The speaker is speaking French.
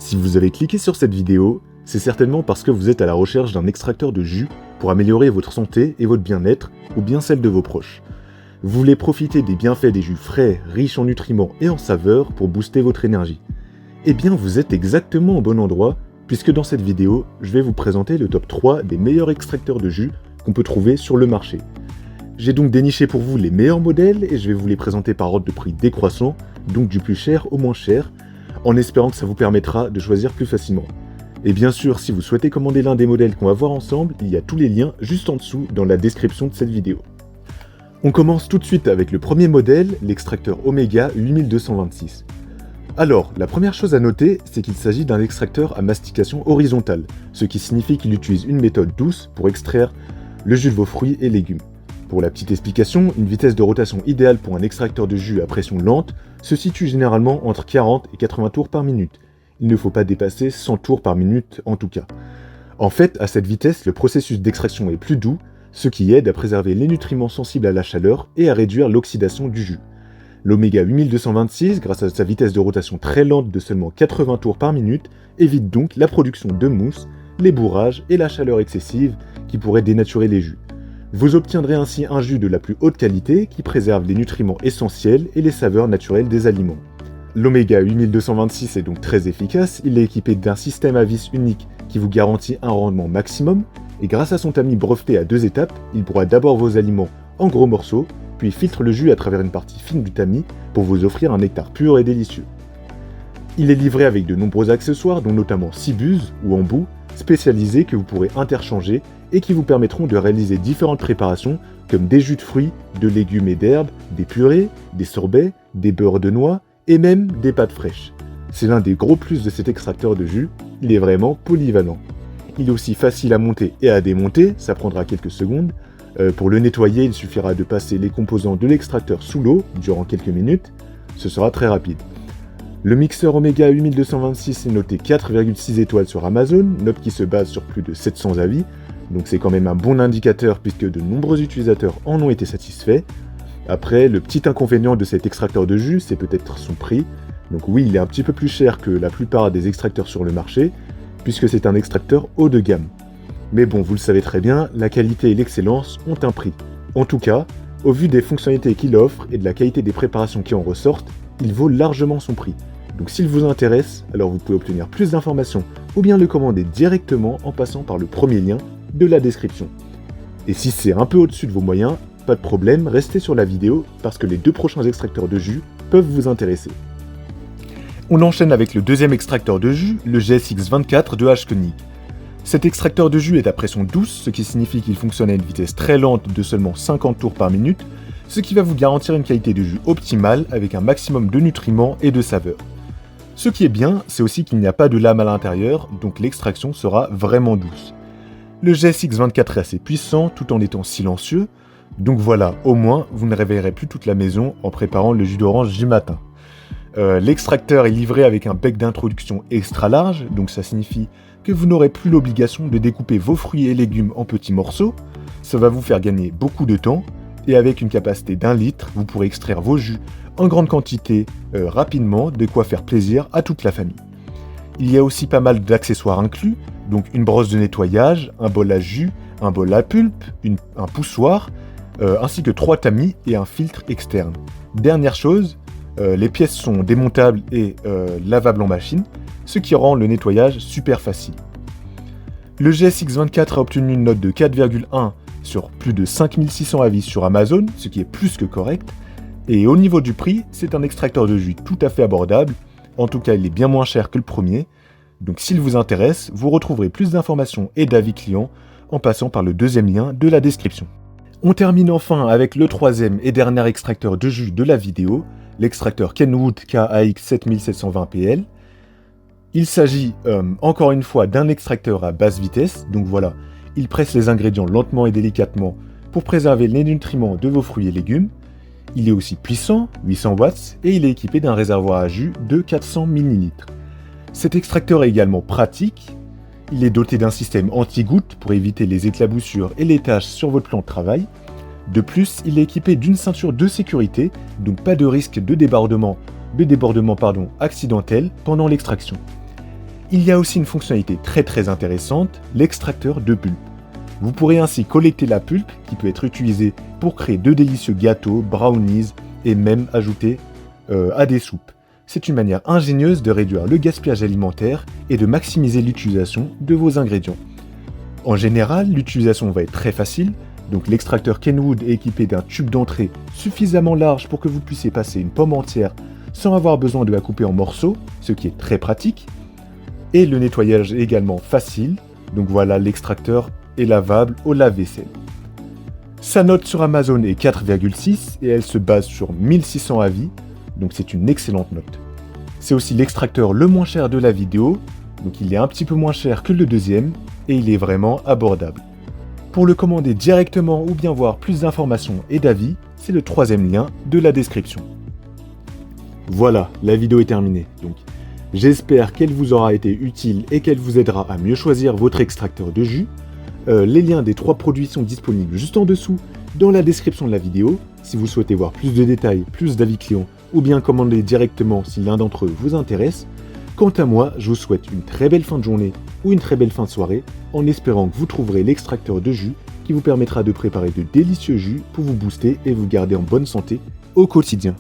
Si vous avez cliqué sur cette vidéo, c'est certainement parce que vous êtes à la recherche d'un extracteur de jus pour améliorer votre santé et votre bien-être, ou bien celle de vos proches. Vous voulez profiter des bienfaits des jus frais, riches en nutriments et en saveurs pour booster votre énergie. Eh bien, vous êtes exactement au bon endroit, puisque dans cette vidéo, je vais vous présenter le top 3 des meilleurs extracteurs de jus qu'on peut trouver sur le marché. J'ai donc déniché pour vous les meilleurs modèles et je vais vous les présenter par ordre de prix décroissant, donc du plus cher au moins cher, en espérant que ça vous permettra de choisir plus facilement. Et bien sûr, si vous souhaitez commander l'un des modèles qu'on va voir ensemble, il y a tous les liens juste en dessous dans la description de cette vidéo. On commence tout de suite avec le premier modèle, l'extracteur Omega 8226. Alors, la première chose à noter, c'est qu'il s'agit d'un extracteur à mastication horizontale, ce qui signifie qu'il utilise une méthode douce pour extraire le jus de vos fruits et légumes. Pour la petite explication, une vitesse de rotation idéale pour un extracteur de jus à pression lente se situe généralement entre 40 et 80 tours par minute. Il ne faut pas dépasser 100 tours par minute en tout cas. En fait, à cette vitesse, le processus d'extraction est plus doux, ce qui aide à préserver les nutriments sensibles à la chaleur et à réduire l'oxydation du jus. L'Omega 8226, grâce à sa vitesse de rotation très lente de seulement 80 tours par minute, évite donc la production de mousse, les bourrages et la chaleur excessive qui pourraient dénaturer les jus. Vous obtiendrez ainsi un jus de la plus haute qualité qui préserve les nutriments essentiels et les saveurs naturelles des aliments. L'Omega 8226 est donc très efficace, il est équipé d'un système à vis unique qui vous garantit un rendement maximum, et grâce à son tamis breveté à 2 étapes, il broie d'abord vos aliments en gros morceaux, puis filtre le jus à travers une partie fine du tamis pour vous offrir un nectar pur et délicieux. Il est livré avec de nombreux accessoires, dont notamment 6 buses ou embouts spécialisés que vous pourrez interchanger et qui vous permettront de réaliser différentes préparations comme des jus de fruits, de légumes et d'herbes, des purées, des sorbets, des beurres de noix et même des pâtes fraîches. C'est l'un des gros plus de cet extracteur de jus, il est vraiment polyvalent. Il est aussi facile à monter et à démonter, ça prendra quelques secondes. Pour le nettoyer, il suffira de passer les composants de l'extracteur sous l'eau durant quelques minutes, ce sera très rapide. Le mixeur Omega 8226 est noté 4,6 étoiles sur Amazon, note qui se base sur plus de 700 avis, donc c'est quand même un bon indicateur puisque de nombreux utilisateurs en ont été satisfaits. Après, le petit inconvénient de cet extracteur de jus, c'est peut-être son prix. Donc oui, il est un petit peu plus cher que la plupart des extracteurs sur le marché, puisque c'est un extracteur haut de gamme. Mais bon, vous le savez très bien, la qualité et l'excellence ont un prix. En tout cas, au vu des fonctionnalités qu'il offre et de la qualité des préparations qui en ressortent, il vaut largement son prix. Donc s'il vous intéresse, alors vous pouvez obtenir plus d'informations ou bien le commander directement en passant par le premier lien de la description. Et si c'est un peu au-dessus de vos moyens, pas de problème, restez sur la vidéo parce que les 2 prochains extracteurs de jus peuvent vous intéresser. On enchaîne avec le deuxième extracteur de jus, le GSX24 de H-Konig. Cet extracteur de jus est à pression douce, ce qui signifie qu'il fonctionne à une vitesse très lente de seulement 50 tours par minute, ce qui va vous garantir une qualité de jus optimale avec un maximum de nutriments et de saveurs. Ce qui est bien, c'est aussi qu'il n'y a pas de lame à l'intérieur, donc l'extraction sera vraiment douce. Le GSX24 est assez puissant tout en étant silencieux, donc voilà, au moins vous ne réveillerez plus toute la maison en préparant le jus d'orange du matin. L'extracteur est livré avec un bec d'introduction extra large, donc ça signifie que vous n'aurez plus l'obligation de découper vos fruits et légumes en petits morceaux, ça va vous faire gagner beaucoup de temps, et avec une capacité d'1 litre, vous pourrez extraire vos jus en grande quantité rapidement, de quoi faire plaisir à toute la famille. Il y a aussi pas mal d'accessoires inclus, donc une brosse de nettoyage, un bol à jus, un bol à pulpe, un poussoir, ainsi que 3 tamis et un filtre externe. Dernière chose, les pièces sont démontables et lavables en machine, ce qui rend le nettoyage super facile. Le GSX24 a obtenu une note de 4,1 sur plus de 5600 avis sur Amazon, ce qui est plus que correct, et au niveau du prix, c'est un extracteur de jus tout à fait abordable, en tout cas il est bien moins cher que le premier, donc s'il vous intéresse, vous retrouverez plus d'informations et d'avis clients en passant par le deuxième lien de la description. On termine enfin avec le troisième et dernier extracteur de jus de la vidéo, l'extracteur Kenwood KAX7720PL. Il s'agit encore une fois d'un extracteur à basse vitesse, donc voilà, il presse les ingrédients lentement et délicatement pour préserver les nutriments de vos fruits et légumes. Il est aussi puissant, 800 watts, et il est équipé d'un réservoir à jus de 400 ml. Cet extracteur est également pratique, il est doté d'un système anti-gouttes pour éviter les éclaboussures et les taches sur votre plan de travail. De plus, il est équipé d'une ceinture de sécurité, donc pas de risque de débordement accidentel pendant l'extraction. Il y a aussi une fonctionnalité très intéressante, l'extracteur de pulpe. Vous pourrez ainsi collecter la pulpe qui peut être utilisée pour créer de délicieux gâteaux, brownies et même ajouter à des soupes. C'est une manière ingénieuse de réduire le gaspillage alimentaire et de maximiser l'utilisation de vos ingrédients. En général, l'utilisation va être très facile, donc l'extracteur Kenwood est équipé d'un tube d'entrée suffisamment large pour que vous puissiez passer une pomme entière sans avoir besoin de la couper en morceaux, ce qui est très pratique. Et le nettoyage est également facile, donc voilà, l'extracteur est lavable au lave-vaisselle. Sa note sur Amazon est 4,6 et elle se base sur 1600 avis, donc c'est une excellente note. C'est aussi l'extracteur le moins cher de la vidéo, donc il est un petit peu moins cher que le deuxième et il est vraiment abordable. Pour le commander directement ou bien voir plus d'informations et d'avis, c'est le troisième lien de la description. Voilà, la vidéo est terminée. Donc, j'espère qu'elle vous aura été utile et qu'elle vous aidera à mieux choisir votre extracteur de jus. Les liens des 3 produits sont disponibles juste en dessous dans la description de la vidéo. Si vous souhaitez voir plus de détails, plus d'avis clients ou bien commander directement si l'un d'entre eux vous intéresse. Quant à moi, je vous souhaite une très belle fin de journée ou une très belle fin de soirée en espérant que vous trouverez l'extracteur de jus qui vous permettra de préparer de délicieux jus pour vous booster et vous garder en bonne santé au quotidien.